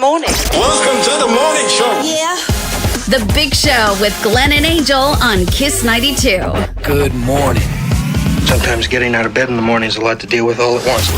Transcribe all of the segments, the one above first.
Morning. Welcome to the morning show. Yeah. The Big Show with Glenn and Angel on Kiss 92. Good morning. Sometimes getting out of bed in the morning is a lot to deal with all at once.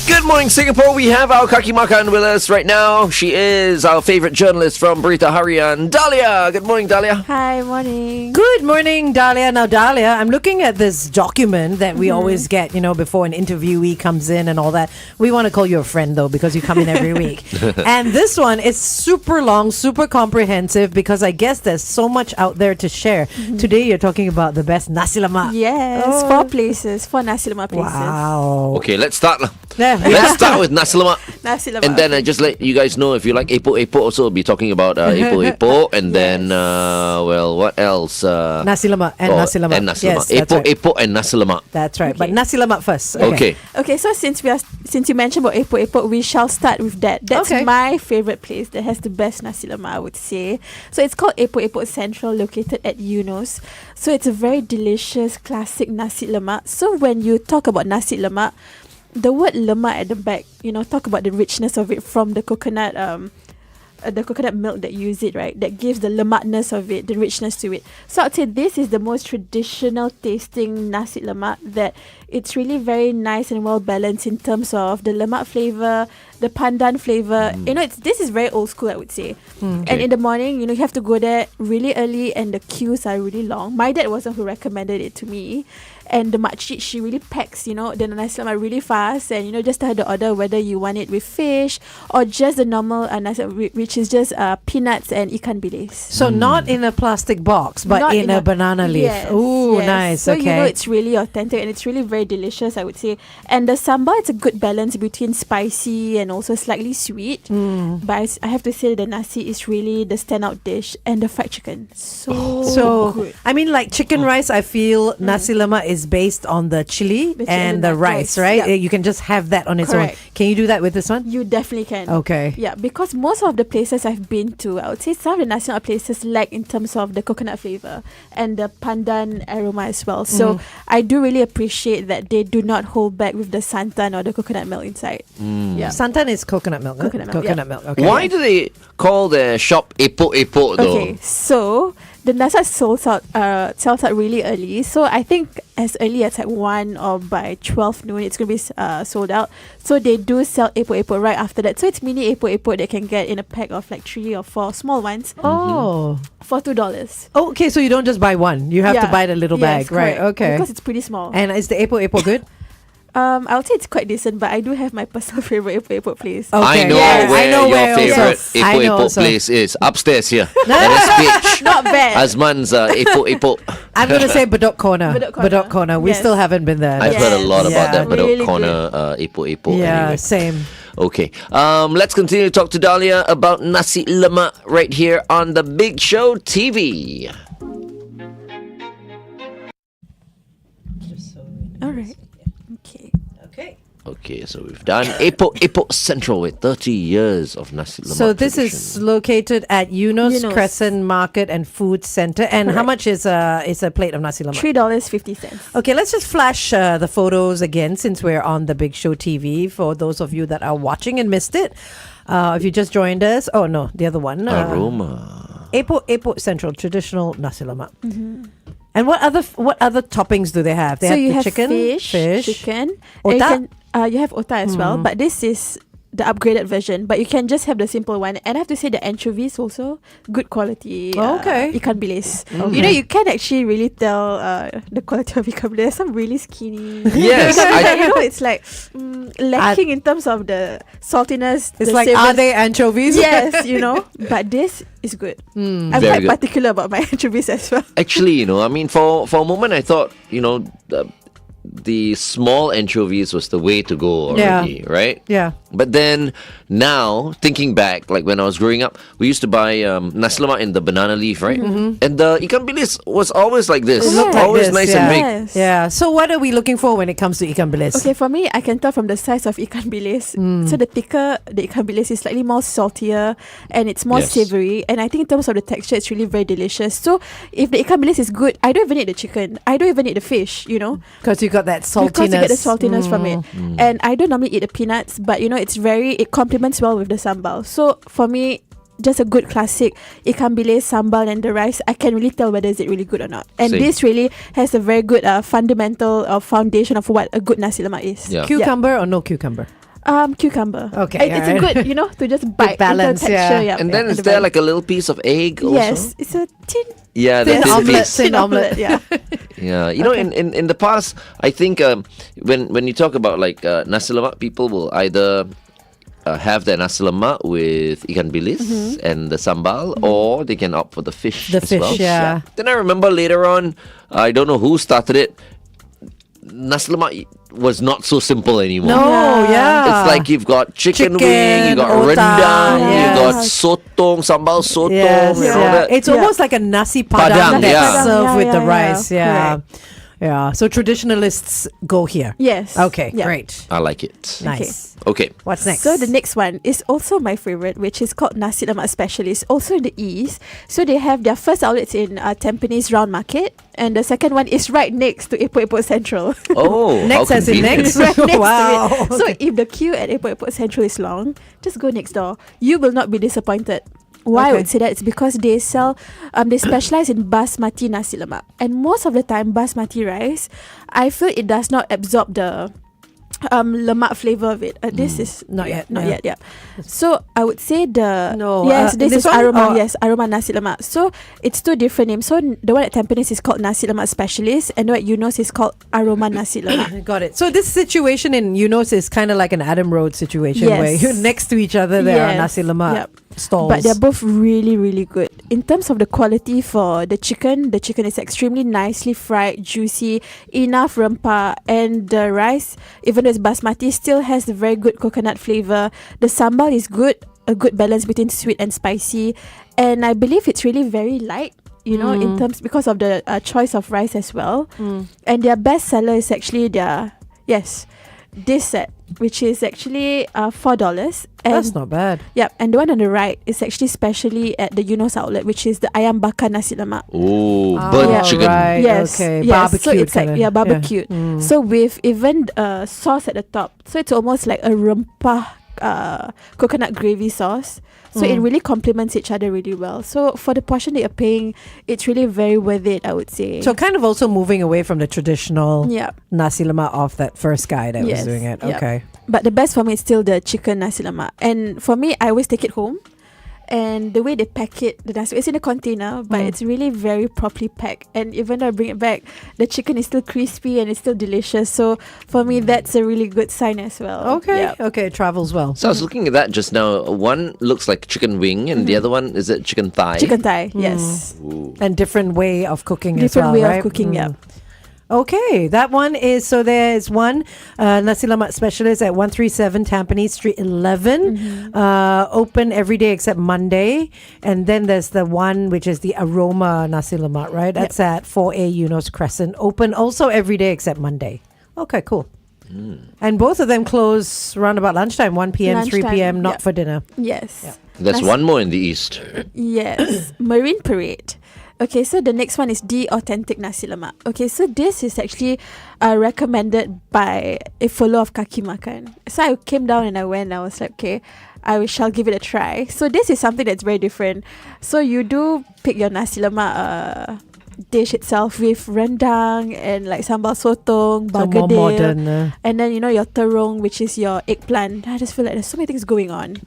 Good morning, Singapore. We have our Kaki Makan with us right now. She is our favorite journalist from Berita Harian, Dalia. Good morning, Dalia. Hi, morning. Good morning, Dalia. Now, Dalia, I'm looking at this document that we always get, before an interviewee comes in and all that. We want to call you a friend, though, because you come in every week. And this one is super long, super comprehensive, because I guess there's so much out there to share. Today, you're talking about the best Nasi Lemak. Yes, 4 places, 4 Nasi Lemak places. Wow. Okay, let's start. Yeah. Let's start with Nasi Lemak. Nasi Lemak. And then I just let you guys know if you like epok-epok also, we'll be talking about epok-epok. And then, what else? Nasi Lemak and Nasi Lemak. And Nasi Yes, Lemak. that's right. Epok-epok and Nasi Lemak. That's right. Okay. But Nasi Lemak first. Okay. Okay, so since you mentioned about epok-epok, we shall start with that. That's my favorite place that has the best Nasi Lemak, I would say. So it's called Epok-Epok Central, located at Eunos. So it's a very delicious, classic Nasi Lemak. So when you talk about Nasi Lemak, the word lemak at the back, talk about the richness of it from the coconut milk that you use it, right? That gives the lemakness of it, the richness to it. So I'd say this is the most traditional tasting nasi lemak, that it's really very nice and well balanced in terms of the lemak flavor, the pandan flavor. This is very old school, I would say. And in the morning, you have to go there really early and the queues are really long. My dad was the one who recommended it to me. And the makcik, she really packs, the nasi lemak really fast. And, just tell her the order whether you want it with fish or just the normal nasi, which is just peanuts and ikan bilis. So not in a plastic box, but Not in a banana leaf. Yes, Ooh, yes. nice. So, Okay. it's really authentic and it's really very delicious, I would say. And the sambal, it's a good balance between spicy and also slightly sweet. But I have to say the nasi is really the standout dish. And the fried chicken, so good. I mean, like chicken rice, I feel Nasi Lemak is based on the chili and the rice, right? Yeah. You can just have that on its Correct. own. Can you do that with this one? You definitely can. Okay. Yeah, because most of the places I've been to, I would say some of the Nasi Lemak places lack in terms of the coconut flavor and the pandan aroma as well. So I do really appreciate that they do not hold back with the santan or the coconut milk inside. Yeah. Santan is coconut milk. huh? Coconut milk, Okay. Why do they call their shop epok-epok though? Okay, so the nasi sells out really early. So I think as early as like 1 or by 12 noon, it's going to be sold out. So they do sell epok-epok right after that. So it's mini epok-epok that can get in a pack of like 3 or 4 small ones Oh. for $2. Okay, so you don't just buy one. You have to buy the little bag, right? correct. Okay. Because it's pretty small. And is the epok-epok good? I would say it's quite decent, but I do have my personal favorite epok-epok place. Okay. I know Yes, where I know your where favorite also. I know epok-epok also. place is. Upstairs here. At SPH. Not bad. Azman's epok-epok. I'm going to say Bedok Corner. Bedok Corner. We Yes. still haven't been there. I've heard a lot about Yeah. that Bedok Really Corner epok-epok. Yeah, anyway. same. Okay. Let's continue to talk to Dalia about Nasi Lemak right here on the Big Show TV. All right. Okay. Okay. Okay, so we've done Epok-Epok Central with 30 years of Nasi Lemak. So this is tradition. located at Eunos Eunos. Crescent Market and Food Centre. And how much is a plate of Nasi Lemak? $3.50. Okay, let's just flash the photos again since we're on the Big Show TV for those of you that are watching and missed it. If you just joined us, oh no, the other one. Aroma. Epok Central, traditional Nasi Lemak. And what other toppings do they have? They So have you the have chicken, chicken. Otak? And you have otak as well, but this is the upgraded version. But you can just have the simple one. And I have to say the anchovies also good quality. Okay. Ikan bilis. You can actually really tell the quality of ikan bilis. There's some really skinny. Yes, it's like lacking in terms of the saltiness. It's the like, savours. are they anchovies? Yes, But this is good. I'm Very quite good. particular about my anchovies as well. Actually, I mean, for a moment I thought, the small anchovies was the way to go already, right? Yeah. But then now, thinking back, like when I was growing up, we used to buy Nasi Lemak in the banana leaf, right? And the ikan bilis was always like this. It looked like Always this, nice yeah. and big. Yes. Yeah. So what are we looking for when it comes to ikan bilis? Okay, for me, I can tell from the size of ikan bilis. So the thicker the ikan bilis is slightly more saltier and it's more Yes. savoury. And I think in terms of the texture, it's really very delicious. So if the ikan bilis is good, I don't even need the chicken. I don't even need the fish, Because you got that saltiness. Because you get the saltiness from it. And I don't normally eat the peanuts, but it complements well with the sambal. So for me, just a good classic ikan bilis, sambal and the rice, I can really tell whether is it really good or not. And Same. this really has a very good fundamental foundation of what a good nasi lemak is. Yeah. Cucumber or no cucumber? Cucumber. Okay, It's alright. a good, to just bite balance, into the texture. yeah. And then and is the there balance. like a little piece of egg also? Yes, it's a tin Yeah, the Thin thin omelette. piece. Thin omelette. Yeah. Yeah, you know, in the past, I think when you talk about like nasi lemak, people will either have their nasi lemak with ikan bilis and the sambal, or they can opt for the fish. The as fish, well. yeah. Then I remember later on, I don't know who started it. Nasi lemak was not so simple anymore. No, yeah. It's like you've got chicken wing, Chicken, you got otah, rendang, you got yes. sotong, sambal sotong, Yes, and all yeah. that. It's almost like a nasi Padang, padang that's yeah. served Yeah, with the yeah, yeah. rice. Yeah. Yeah. So traditionalists go here. Yes. Okay, Yeah. great. I like it. Nice. Okay. What's next? So the next one is also my favorite, which is called Nasi Lemak Specialist, also in the East. So they have their first outlets in Tampines Round Market, and the second one is right next to Epok-epok Central. Oh, Next how as in convenient. next. Right next Wow. to it. So if the queue at Epok-epok Central is long, just go next door. You will not be disappointed. Why I Okay. would say that? It's because they sell, they specialize in basmati nasi lemak, and most of the time basmati rice, I feel it does not absorb the lemak flavor of it. This is Not yet, not yeah. yet. Yeah. So I would say No, yes, this this is one aroma. or- Yes, aroma nasi lemak. So it's two different names. So the one at Tampines is called Nasi Lemak Specialist, and the one at Eunos is called Aroma Nasi Lemak. Got it. So this situation in Eunos is kind of like an Adam Road situation where Yes. you're next to each other. There are Yes. nasi lemak Yep. stalls. But they're both really, really good. In terms of the quality for the chicken is extremely nicely fried, juicy, enough rempah, and the rice, even though it's basmati, still has the very good coconut flavor. The sambal is good, a good balance between sweet and spicy, and I believe it's really very light. In terms because of the choice of rice as well. And their best seller is actually this set, which is actually $4. And That's not bad. Yep, and the one on the right is actually specially at the Eunos outlet, which is the ayam bakar nasi lemak. Oh, burnt yeah. chicken. Right. Yes, Okay. yes. Barbecued So it's like kinda. barbecued. So with even sauce at the top, so it's almost like a rempah coconut gravy sauce. So it really complements each other really well. So for the portion that you're paying, it's really very worth it, I would say. So kind of also moving away from the traditional yeah. nasi lemak of that first guy that was Yes, doing it. yep. Okay. But the best for me is still the chicken nasi lemak. And for me, I always take it home. And the way they pack it, the nasi, it's in a container, but it's really very properly packed. And even though I bring it back, the chicken is still crispy and it's still delicious. So for me, that's a really good sign as well. Okay. Yep. Okay. It travels well. So I was looking at that just now. One looks like chicken wing, and the other one is it chicken thigh? Chicken thigh, yes. Ooh. And different way of cooking Different as well, way right? of cooking, yeah. Okay, that one is, so there's one Nasi Lemak Specialist at 137 Tampines Street 11, open every day except Monday. And then there's the one which is the Aroma Nasi Lemak, right? That's at 4A Eunos Crescent, open also every day except Monday. Okay, cool. And both of them close around about lunchtime, 1 p.m., 3 Lunchtime, p.m., not yeah. for dinner. Yes. There's one more in the east. Yes. Marine Parade. Okay, so the next one is the authentic nasi lemak. Okay, so this is actually recommended by a follower of Kaki Makan. So I came down and I went. I was like, okay, I shall give it a try. So this is something that's very different. So you do pick your nasi lemak dish itself with rendang and like sambal sotong, So more bergedil, modern. and then your terung, which is your eggplant. I just feel like there's so many things going on,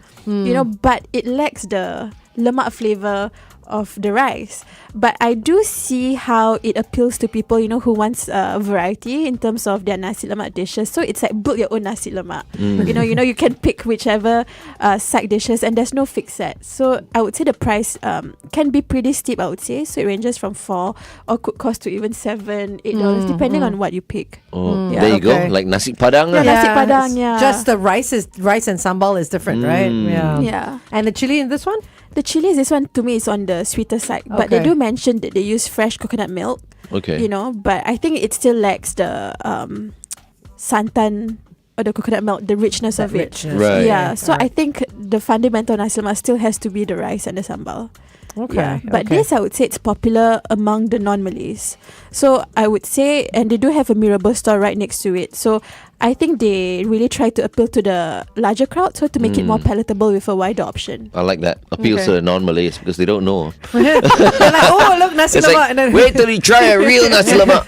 but it lacks the lemak flavor of the rice. But I do see how it appeals to people, who wants variety in terms of their nasi lemak dishes. So it's like build your own nasi lemak. You can pick whichever side dishes, and there's no fixed set. So I would say the price can be pretty steep, I would say. So it ranges from $4 or could cost to even $7, $8, depending on what you pick. Oh, Yeah. there you Okay. go. Like nasi padang. Yeah, nasi padang, it's yeah. Just the rice and sambal is different, right? Yeah. Yeah. And the chili in this one? The chilies, this one to me is on the sweeter side. But they Okay. do mention that they use fresh coconut milk. Okay. But I think it still lacks the santan or the coconut milk, the richness That of it. richness. Right. Yeah, so Alright. I think the fundamental nasi lemak still has to be the rice and the sambal. Okay. But this, I would say, it's popular among the non-Malays. So I would say, and they do have a Mee Rebus store right next to it. So I think they really try to appeal to the larger crowd, so to make it more palatable with a wider option. I like that. Appeals Okay. to the non-Malays because they don't know. They're like, oh, look, nasi It's lemak. like, And then wait till you try a real nasi lemak.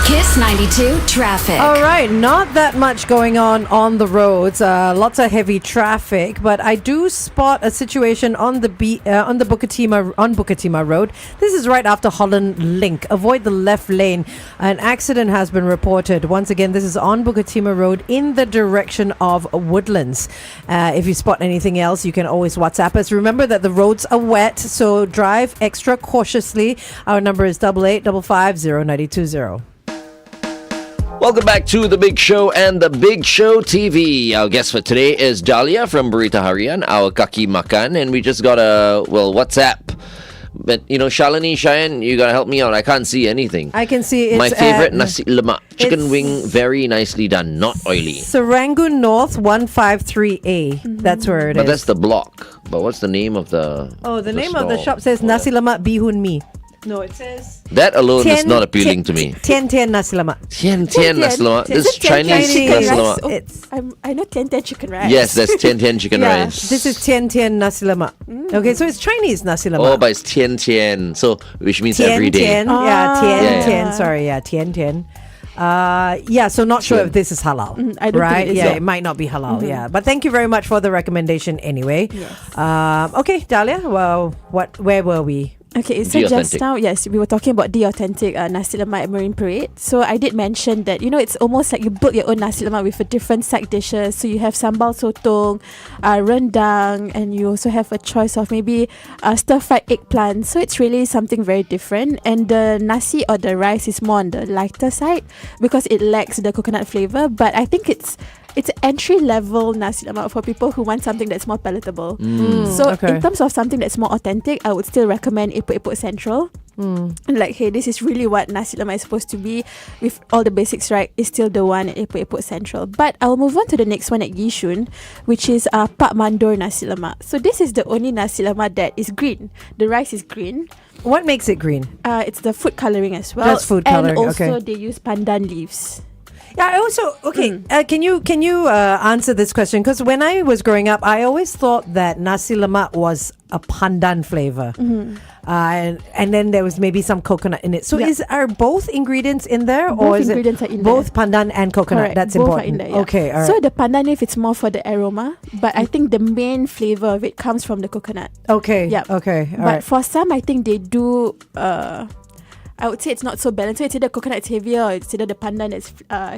Kiss 92 traffic. All right, not that much going on the roads. Lots of heavy traffic, but I do spot a situation on the Bukatima Road. This is right after Holland Link. Avoid the left lane. An accident has been reported. Once again, this is on Bukatima Road in the direction of Woodlands. If you spot anything else, you can always WhatsApp us. Remember that the roads are wet, so drive extra cautiously. Our number is 8855509020. Welcome back to The Big Show and The Big Show TV. Our guest for today is Dalia from Berita Harian, our Kaki Makan, and we just got a, WhatsApp. But, Shalini, Cheyenne, you gotta help me out. I can't see anything. I can see it's my favorite Nasi Lemak. Chicken it's- wing, very nicely done, not oily. Serangoon North 153A. That's where it is. But that's the block. But what's the name of the the name of the stall? shop says Nasi Lemak Bihun Mi. No, it says That alone is not appealing to me. Tian Nasi Lemak. Tian Nasi Lemak. This Is it Tian Chinese chicken Nasi rice? Lemak. Oh, It's- I know Tian chicken rice. Yes, that's Tian chicken Yeah. rice. This is Tian Nasi Lemak. Okay, so it's Chinese Nasi Lemak. Oh, but it's Tian. So, which means Tian every day. Tian. Ah. Yeah, Tian Yeah. Tian. Sorry, yeah, Tian Tian. So not sure Tian. if this is halal. I don't think right? it is. Yeah, No. it might not be halal. Yeah, but thank you very much for the recommendation anyway. Yes. Okay, Dalia. Well, where were we? Okay, so The just authentic. now, yes, we were talking about the authentic Nasi Lemak at Marine Parade. So I did mention that, it's almost like you build your own Nasi Lemak with a different side dishes. So you have sambal sotong, rendang, and you also have a choice of maybe stir-fried eggplant. So it's really something very different. And the nasi or the rice is more on the lighter side because it lacks the coconut flavor. But I think it's entry level Nasi Lemak for people who want something that's more palatable. So okay. in terms of something that's more authentic, I would still recommend Epok-epok Central. Like, hey, this is really what Nasi Lemak is supposed to be with all the basics right, is still the one at Epok-epok Central. But I'll move on to the next one at Yishun, which is Pak Mandor Nasi Lemak. So this is the only Nasi Lemak that is green. The rice is green. What makes it green? It's the food colouring as well. That's food colouring, And also okay. they use pandan leaves. Yeah, I also can you answer this question? Because when I was growing up, I always thought that nasi lemak was a pandan flavor, and then there was maybe some coconut in it. So Yeah. are both ingredients in there, Both or is ingredients it are in both there. pandan and coconut? Correct. That's Both important. are in there, yeah. Okay, all right. So the pandan leaf, it's more for the aroma, but I think the main flavor of it comes from the coconut. okay, Yep. okay, all But right. for some, I think they do. I would say it's not so balanced. So it's either coconut is heavier or it's either the pandan that's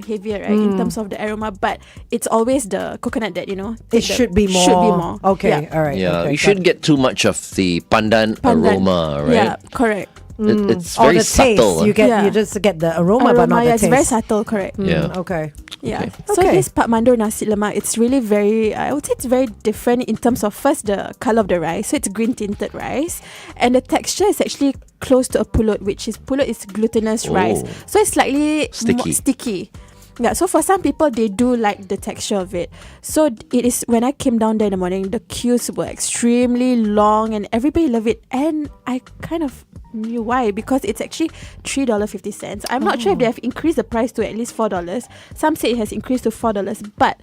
heavier, right, in terms of the aroma. But it's always the coconut that It should be more. Should be more. Okay, Yeah. all right. Yeah, okay, you got shouldn't it. get too much of the pandan aroma, right? Yeah, correct. It's Or very the subtle. taste. Yeah. You just get the aroma, but not the yeah, taste. it's very subtle, correct. Yeah. Okay. Yeah. Okay. So Okay. this Pak Mandor Nasi Lemak, it's really very, I would say it's very different in terms of first the colour of the rice. So it's green tinted rice. And the texture is actually close to a pulut, which is glutinous rice. Oh. So it's slightly Sticky. sticky. Yeah, so for some people, they do like the texture of it. So it is, when I came down there in the morning, the queues were extremely long and everybody loved it. And I kind of knew why, because it's actually $3.50. I'm not sure if they have increased the price to at least $4. Some say it has increased to $4, but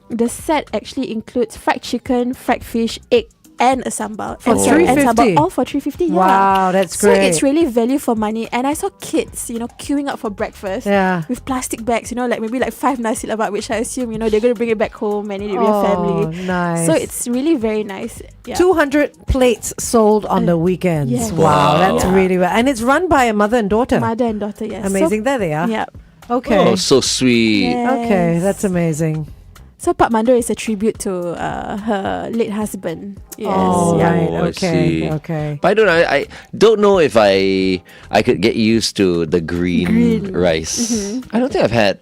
the set actually includes fried chicken, fried fish, egg, and a sambal. For And $3.50? sambal, all for $3.50. Yeah. Wow, that's So great. it's really value for money. And I saw kids, queuing up for breakfast Yeah. with plastic bags, like maybe like 5 nasi lemak, which I assume, they're going to bring it back home and eat it with your family. Nice. So it's really very nice. Yeah. 200 plates sold on the weekends. yes. Wow, Wow. that's Yeah. really well. And it's run by a mother and daughter. Mother and daughter, yes. Amazing. There they are. So, yeah. Okay. Oh, so sweet. Okay, Yes. that's amazing. So Pak Mandor is a tribute to her late husband. Yes. Oh, yeah. right. Oh, I Okay. see. Okay. But I don't know. I don't know if I could get used to the green rice. I don't think I've had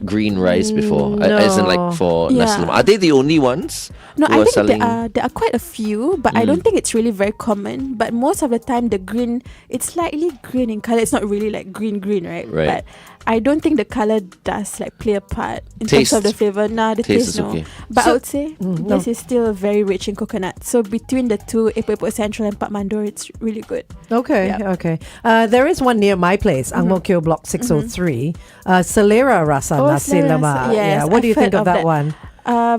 green rice before. As in like for Yeah. nasi lemak. Are they the only ones? No, who I are think selling? there are quite a few, but I don't think it's really very common. But most of the time, the green, it's slightly green in color. It's not really like green, right? Right. But I don't think the color does like play a part in Taste. terms of the flavor. Nah, the Taste taste, is no. okay. But So- I would say this is still very rich in coconut. So between the two, Epok-epok Central and Pak Mandor, it's really good. Okay, Yeah. okay. There is one near my place, Ang Mo Kio Block 603. Selera Rasa Nasi Selera Lemak. Rasa. Yes, Yeah. What do you I've think heard of that of one?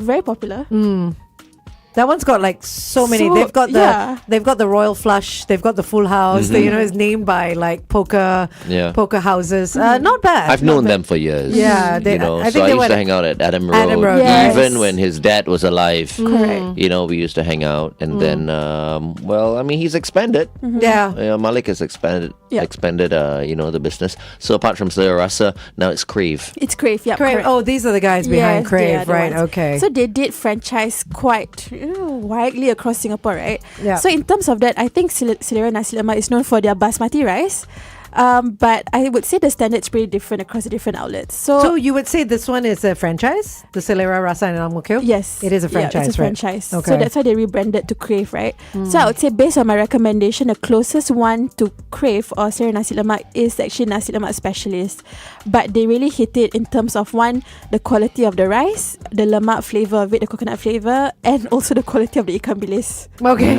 Very popular. That one's got like so many. So, They've got the Royal Flush. They've got the Full House. They, it's named by like poker houses. Not bad. I've not known bad. them for years. Yeah, you know, I so think I they used were to hang out at Adam Road. Adam Road, Yes. Even when his dad was alive. Correct. You know, we used to hang out, and then, well, I mean, he's expanded. Yeah. Malik has expanded, Yeah. the business. So apart from Selera Rasa, now it's Crave. It's Crave, yeah. Crave. Correct. Oh, these are the guys behind Yes, they are Crave, the right? ones. Okay. So they did franchise quite widely across Singapore, right? Yeah. So in terms of that, I think Selera Nasi Lemak is known for their basmati rice. But I would say the standard's pretty different across the different outlets. So you would say this one is a franchise, the Selera Rasa and Ang Mo Kio? Yes. It is a franchise, Yeah, it's a right? franchise. Okay. So that's why they rebranded to Crave, right? So I would say based on my recommendation, the closest one to Crave or Selera Nasi Lemak is actually Nasi Lemak Specialist. But they really hit it in terms of one, the quality of the rice, the lemak flavour of it, the coconut flavour, and also the quality of the ikan bilis. Okay.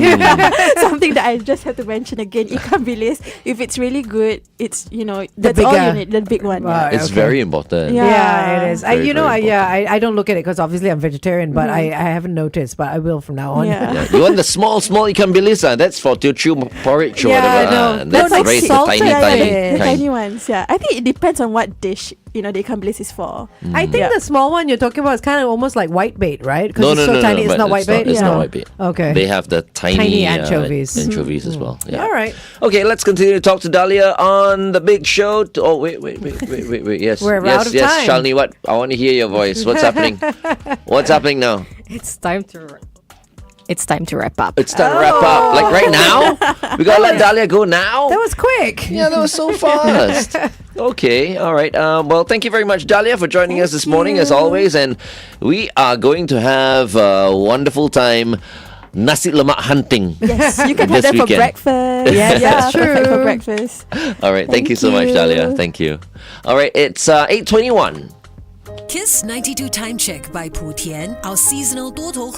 Something that I just have to mention again, ikan bilis. If it's really good, it's that's all bigger. you need, the big one. Wow. It's Okay. very important. Yeah. Yeah, it is. Very, very I don't look at it because obviously I'm vegetarian, but I haven't noticed, but I will from now on. Yeah. Yeah, you want the small ikan bilis? That's for Teochew porridge or Yeah, whatever. I know. That's No, like great. The salted, tiny, yeah, tiny yeah, The kind. tiny ones, yeah. I think it depends on what dish the ikan bilis is for. I think Yeah. the small one you're talking about is kind of almost like whitebait, right? Because No, it's no, so no, tiny. no, It's not but whitebait. It's Yeah. not whitebait. Okay. They have the Tiny tiny anchovies. anchovies as well. Yeah. All right. Okay, let's continue to talk to Dalia on the big show. Oh, wait. Yes, We're yes, out of yes, time. Shalini, what? I want to hear your voice. What's happening? What's happening now? It's time to wrap up. It's time to wrap up. Like right now? We gotta let Dalia go now? That was quick. Yeah, that was so fast. Okay, all right. Well, thank you very much, Dalia, for joining us this morning, as always. And we are going to have a wonderful time Nasi Lemak hunting. Yes, you can have This that for weekend. breakfast. Yes, that's perfect true. for breakfast. All right, thank you so much, you. Dalia. Thank you. All right, it's 8:21. Kiss 92 Time Check by Putian, our seasonal 多头